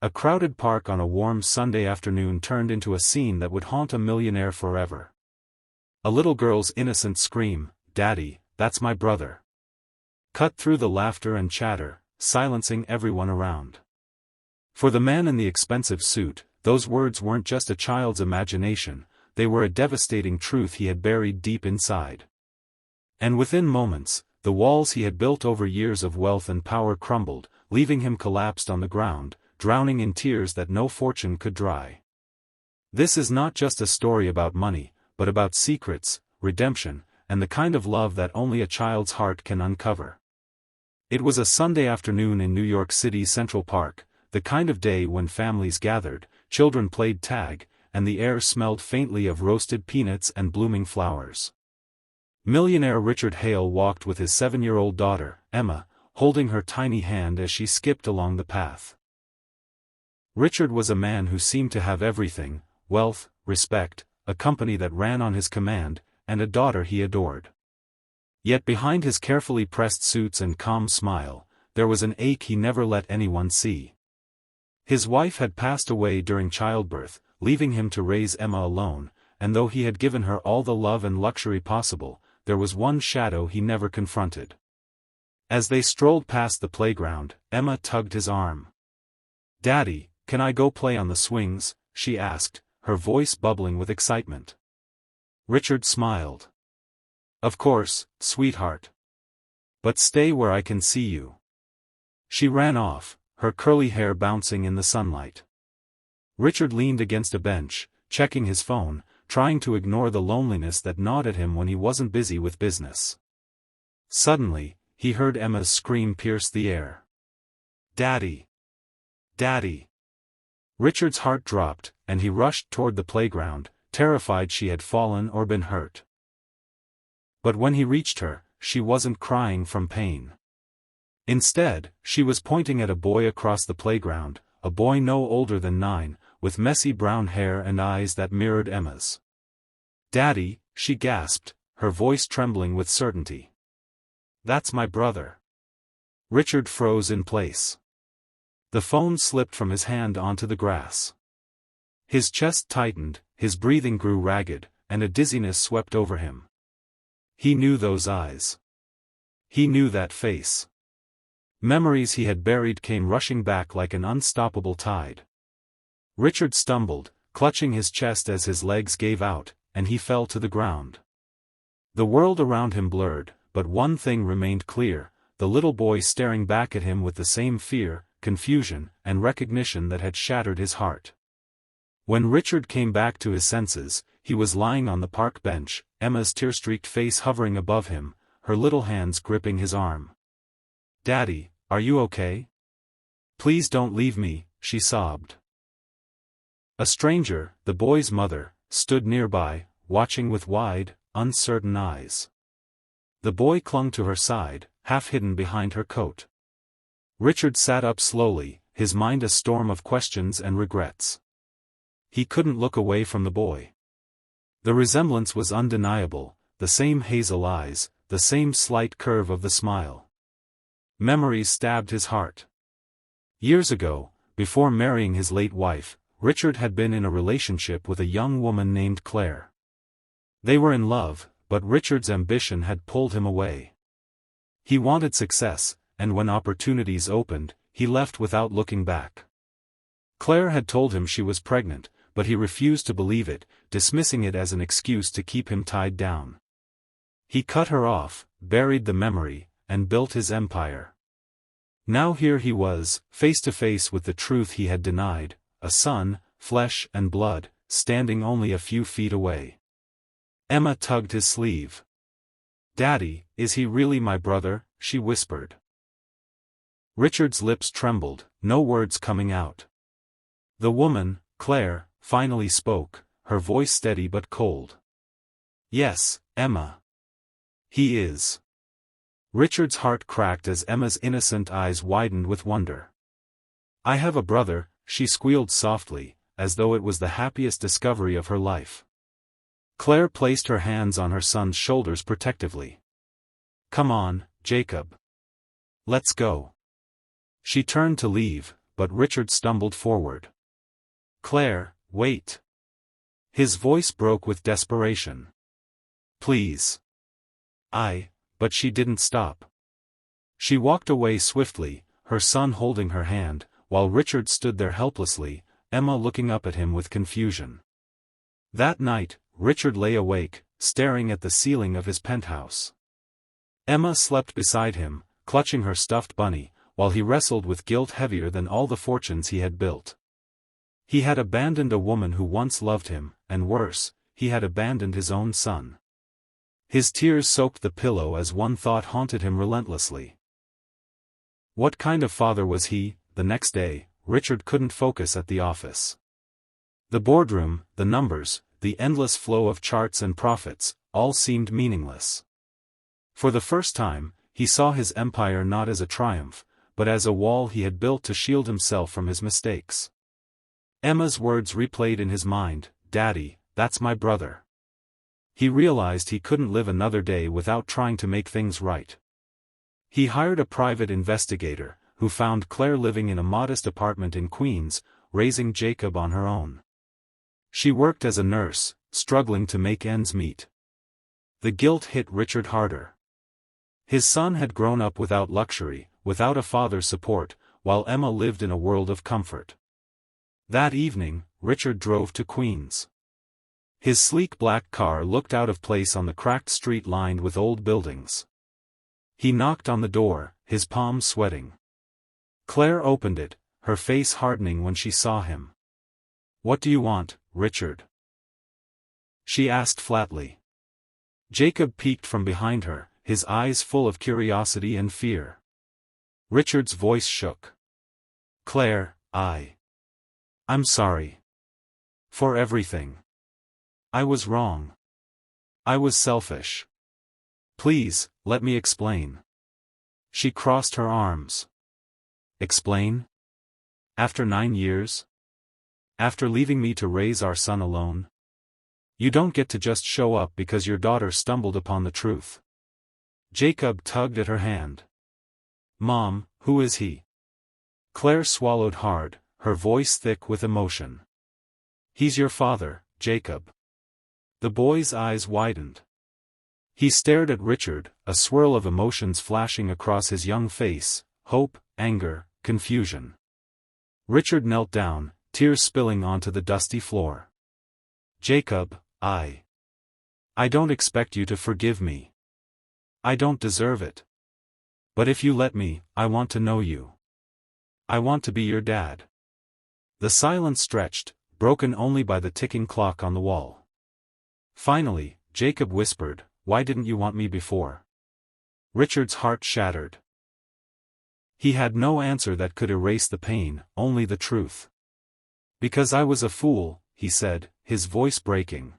A crowded park on a warm Sunday afternoon turned into a scene that would haunt a millionaire forever. A little girl's innocent scream, "Daddy, that's my brother," cut through the laughter and chatter, silencing everyone around. For the man in the expensive suit, those words weren't just a child's imagination, they were a devastating truth he had buried deep inside. And within moments, the walls he had built over years of wealth and power crumbled, leaving him collapsed on the ground, drowning in tears that no fortune could dry. This is not just a story about money, but about secrets, redemption, and the kind of love that only a child's heart can uncover. It was a Sunday afternoon in New York City's Central Park, the kind of day when families gathered, children played tag, and the air smelled faintly of roasted peanuts and blooming flowers. Millionaire Richard Hale walked with his 7-year-old daughter, Emma, holding her tiny hand as she skipped along the path. Richard was a man who seemed to have everything: wealth, respect, a company that ran on his command, and a daughter he adored. Yet behind his carefully pressed suits and calm smile, there was an ache he never let anyone see. His wife had passed away during childbirth, leaving him to raise Emma alone, and though he had given her all the love and luxury possible, there was one shadow he never confronted. As they strolled past the playground, Emma tugged his arm. "Daddy, can I go play on the swings?" she asked, her voice bubbling with excitement. Richard smiled. "Of course, sweetheart. But stay where I can see you." She ran off, her curly hair bouncing in the sunlight. Richard leaned against a bench, checking his phone, trying to ignore the loneliness that gnawed at him when he wasn't busy with business. Suddenly, he heard Emma's scream pierce the air. "Daddy! Daddy!" Richard's heart dropped, and he rushed toward the playground, terrified she had fallen or been hurt. But when he reached her, she wasn't crying from pain. Instead, she was pointing at a boy across the playground, a boy no older than 9, with messy brown hair and eyes that mirrored Emma's. "Daddy," she gasped, her voice trembling with certainty. "That's my brother." Richard froze in place. The phone slipped from his hand onto the grass. His chest tightened, his breathing grew ragged, and a dizziness swept over him. He knew those eyes. He knew that face. Memories he had buried came rushing back like an unstoppable tide. Richard stumbled, clutching his chest as his legs gave out, and he fell to the ground. The world around him blurred, but one thing remained clear: the little boy staring back at him with the same fear, confusion, and recognition that had shattered his heart. When Richard came back to his senses, he was lying on the park bench, Emma's tear-streaked face hovering above him, her little hands gripping his arm. "Daddy, are you okay? Please don't leave me," she sobbed. A stranger, the boy's mother, stood nearby, watching with wide, uncertain eyes. The boy clung to her side, half hidden behind her coat. Richard sat up slowly, his mind a storm of questions and regrets. He couldn't look away from the boy. The resemblance was undeniable, the same hazel eyes, the same slight curve of the smile. Memories stabbed his heart. Years ago, before marrying his late wife, Richard had been in a relationship with a young woman named Claire. They were in love, but Richard's ambition had pulled him away. He wanted success, and when opportunities opened, he left without looking back. Claire had told him she was pregnant, but he refused to believe it, dismissing it as an excuse to keep him tied down. He cut her off, buried the memory, and built his empire. Now here he was, face to face with the truth he had denied: a son, flesh and blood, standing only a few feet away. Emma tugged his sleeve. "Daddy, is he really my brother?" she whispered. Richard's lips trembled, no words coming out. The woman, Claire, finally spoke, her voice steady but cold. "Yes, Emma. He is." Richard's heart cracked as Emma's innocent eyes widened with wonder. "I have a brother," she squealed softly, as though it was the happiest discovery of her life. Claire placed her hands on her son's shoulders protectively. "Come on, Jacob. Let's go." She turned to leave, but Richard stumbled forward. "Claire, wait." His voice broke with desperation. "Please." But she didn't stop. She walked away swiftly, her son holding her hand, while Richard stood there helplessly, Emma looking up at him with confusion. That night, Richard lay awake, staring at the ceiling of his penthouse. Emma slept beside him, clutching her stuffed bunny, while he wrestled with guilt heavier than all the fortunes he had built. He had abandoned a woman who once loved him, and worse, he had abandoned his own son. His tears soaked the pillow as one thought haunted him relentlessly. What kind of father was he? The next day, Richard couldn't focus at the office. The boardroom, the numbers, the endless flow of charts and profits, all seemed meaningless. For the first time, he saw his empire not as a triumph, but as a wall he had built to shield himself from his mistakes. Emma's words replayed in his mind, "Daddy, that's my brother." He realized he couldn't live another day without trying to make things right. He hired a private investigator, who found Claire living in a modest apartment in Queens, raising Jacob on her own. She worked as a nurse, struggling to make ends meet. The guilt hit Richard harder. His son had grown up without luxury, without a father's support, while Emma lived in a world of comfort. That evening, Richard drove to Queens. His sleek black car looked out of place on the cracked street lined with old buildings. He knocked on the door, his palms sweating. Claire opened it, her face hardening when she saw him. "What do you want, Richard?" she asked flatly. Jacob peeked from behind her, his eyes full of curiosity and fear. Richard's voice shook. "Claire, I'm sorry. For everything. I was wrong. I was selfish. Please, let me explain." She crossed her arms. "Explain? After 9 years? After leaving me to raise our son alone? You don't get to just show up because your daughter stumbled upon the truth." Jacob tugged at her hand. "Mom, who is he?" Claire swallowed hard, her voice thick with emotion. "He's your father, Jacob." The boy's eyes widened. He stared at Richard, a swirl of emotions flashing across his young face, hope, anger, confusion. Richard knelt down, tears spilling onto the dusty floor. "Jacob, I don't expect you to forgive me. I don't deserve it. But if you let me, I want to know you. I want to be your dad." The silence stretched, broken only by the ticking clock on the wall. Finally, Jacob whispered, "Why didn't you want me before?" Richard's heart shattered. He had no answer that could erase the pain, only the truth. "Because I was a fool," he said, his voice breaking.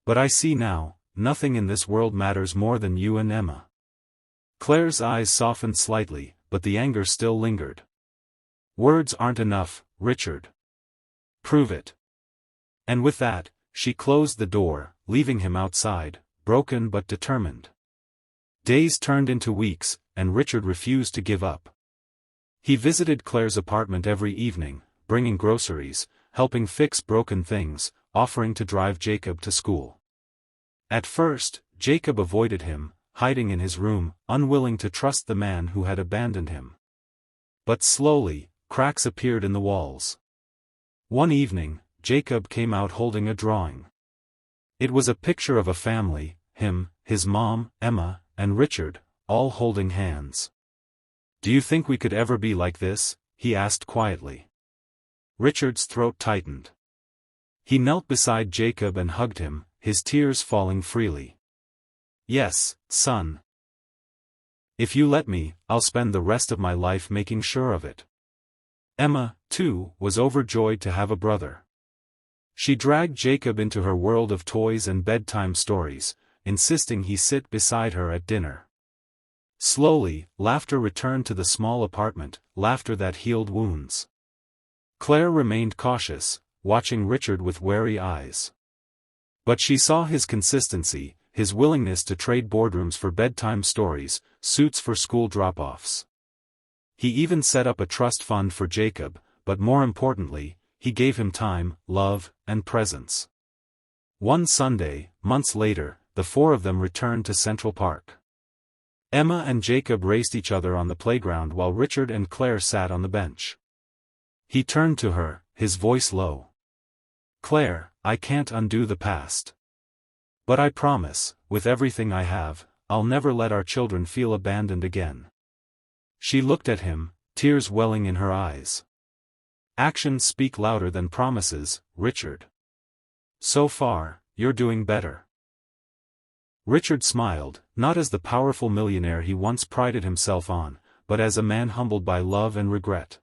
"But I see now, nothing in this world matters more than you and Emma." Claire's eyes softened slightly, but the anger still lingered. "Words aren't enough, Richard. Prove it." And with that, she closed the door, leaving him outside, broken but determined. Days turned into weeks, and Richard refused to give up. He visited Claire's apartment every evening, bringing groceries, helping fix broken things, offering to drive Jacob to school. At first, Jacob avoided him, hiding in his room, unwilling to trust the man who had abandoned him. But slowly, cracks appeared in the walls. One evening, Jacob came out holding a drawing. It was a picture of a family, him, his mom, Emma, and Richard, all holding hands. "Do you think we could ever be like this?" he asked quietly. Richard's throat tightened. He knelt beside Jacob and hugged him, his tears falling freely. "Yes, son. If you let me, I'll spend the rest of my life making sure of it." Emma, too, was overjoyed to have a brother. She dragged Jacob into her world of toys and bedtime stories, insisting he sit beside her at dinner. Slowly, laughter returned to the small apartment, laughter that healed wounds. Claire remained cautious, watching Richard with wary eyes. But she saw his consistency, his willingness to trade boardrooms for bedtime stories, suits for school drop-offs. He even set up a trust fund for Jacob, but more importantly, he gave him time, love, and presence. One Sunday, months later, the four of them returned to Central Park. Emma and Jacob raced each other on the playground while Richard and Claire sat on the bench. He turned to her, his voice low. "Claire, I can't undo the past. But I promise, with everything I have, I'll never let our children feel abandoned again." She looked at him, tears welling in her eyes. "Actions speak louder than promises, Richard. So far, you're doing better." Richard smiled, not as the powerful millionaire he once prided himself on, but as a man humbled by love and regret.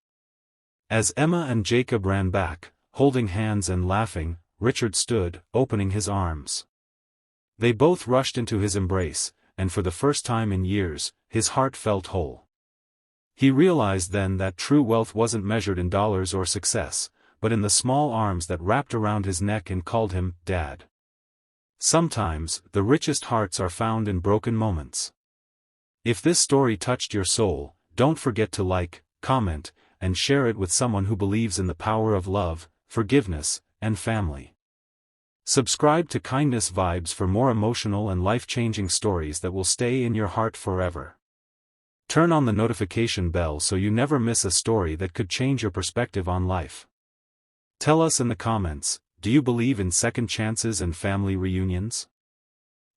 As Emma and Jacob ran back, holding hands and laughing, Richard stood, opening his arms. They both rushed into his embrace, and for the first time in years, his heart felt whole. He realized then that true wealth wasn't measured in dollars or success, but in the small arms that wrapped around his neck and called him, Dad. Sometimes, the richest hearts are found in broken moments. If this story touched your soul, don't forget to like, comment, and share it with someone who believes in the power of love, forgiveness, and family. Subscribe to Kindness Vibes for more emotional and life-changing stories that will stay in your heart forever. Turn on the notification bell so you never miss a story that could change your perspective on life. Tell us in the comments, do you believe in second chances and family reunions?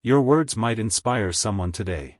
Your words might inspire someone today.